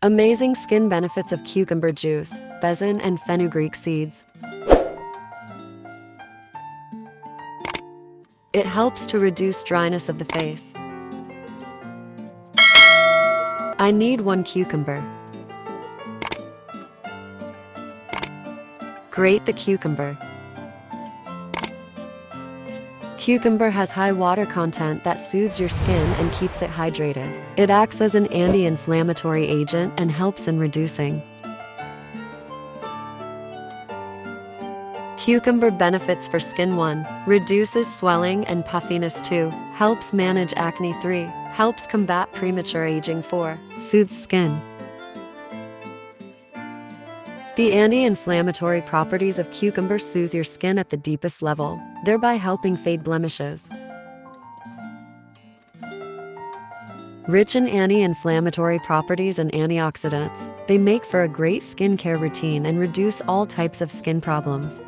Amazing skin benefits of cucumber juice, Besan and Fenugreek seeds. It helps to reduce dryness of the face. I need 1 cucumber. Grate the cucumber. Cucumber has high water content that soothes your skin and keeps it hydrated. It acts as an anti-inflammatory agent and helps in reducing. Cucumber benefits for skin. 1. Reduces swelling and puffiness. 2. Helps manage acne. 3. Helps combat premature aging. 4. Soothes skin. The anti-inflammatory properties of cucumber soothe your skin at the deepest level, thereby helping fade blemishes. Rich in anti-inflammatory properties and antioxidants, they make for a great skincare routine and reduce all types of skin problems.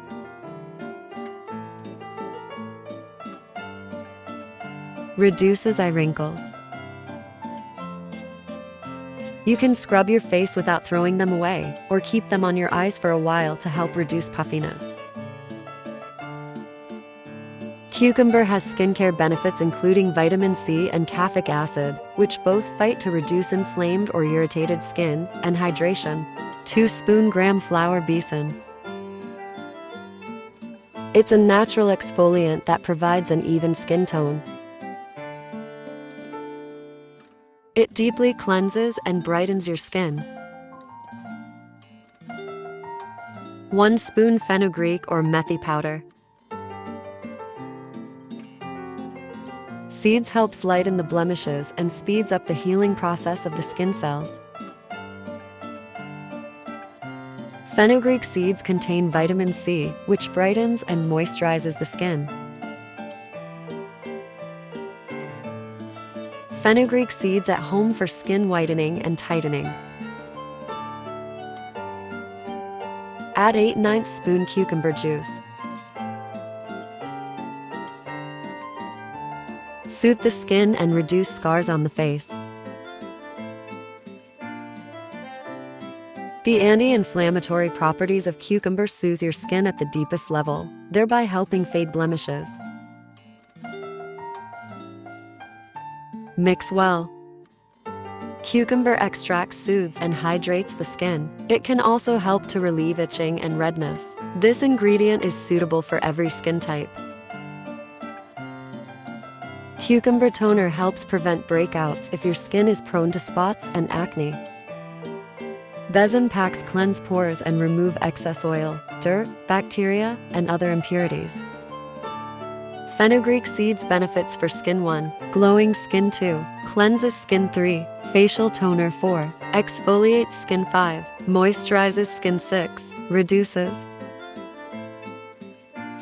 Reduces eye wrinkles. You can scrub your face without throwing them away, or keep them on your eyes for a while to help reduce puffiness. Cucumber has skincare benefits including vitamin C and caffeic acid, which both fight to reduce inflamed or irritated skin, and hydration. 2 spoon Gramflour Besan. It's a natural exfoliant that provides an even skin tone. It deeply cleanses and brightens your skin. 1 spoon fenugreek or methi powder. Seeds helps lighten the blemishes and speeds up the healing process of the skin cells. Fenugreek seeds contain vitamin C, which brightens and moisturizes the skin. Fenugreek seeds at home for skin whitening and tightening. Add 8/9 spoon cucumber juice. Soothe the skin and reduce scars on the face. The anti-inflammatory properties of cucumber soothe your skin at the deepest level, thereby helping fade blemishes. Mix well. Cucumber extract soothes and hydrates the skin. It can also help to relieve itching and redness. This ingredient is suitable for every skin type. Cucumber toner helps prevent breakouts if your skin is prone to spots and acne. Besan packs cleanse pores and remove excess oil, dirt, bacteria, and other impurities. Fenugreek seeds benefits for skin. 1. Glowing skin. 2. Cleanses skin. 3. Facial toner. 4. Exfoliates skin. 5. Moisturizes skin. 6. Reduces.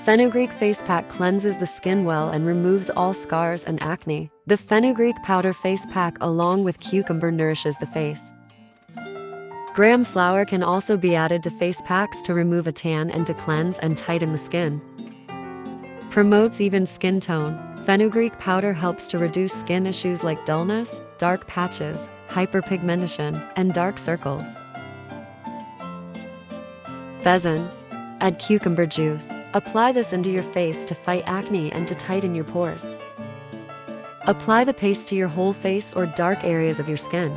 Fenugreek face pack cleanses the skin well and removes all scars and acne. The fenugreek powder face pack along with cucumber nourishes the face. Gramflour can also be added to face packs to remove a tan and to cleanse and tighten the skin. Promotes even skin tone. Fenugreek powder helps to reduce skin issues like dullness, dark patches, hyperpigmentation, and dark circles. Besan. Add cucumber juice. Apply this into your face to fight acne and to tighten your pores. Apply the paste to your whole face or dark areas of your skin.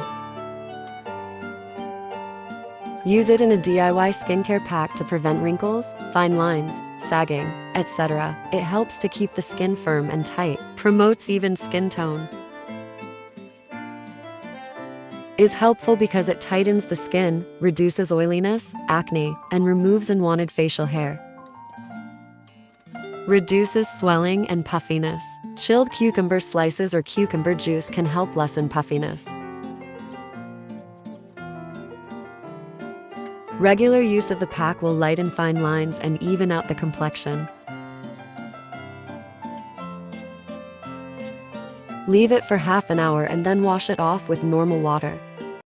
Use it in a DIY skincare pack to prevent wrinkles, fine lines, sagging, etc. It helps to keep the skin firm and tight. Promotes even skin tone. Is helpful because it tightens the skin, reduces oiliness, acne, and removes unwanted facial hair. Reduces swelling and puffiness. Chilled cucumber slices or cucumber juice can help lessen puffiness. Regular use of the pack will lighten fine lines and even out the complexion. Leave it for half an hour and then wash it off with normal water.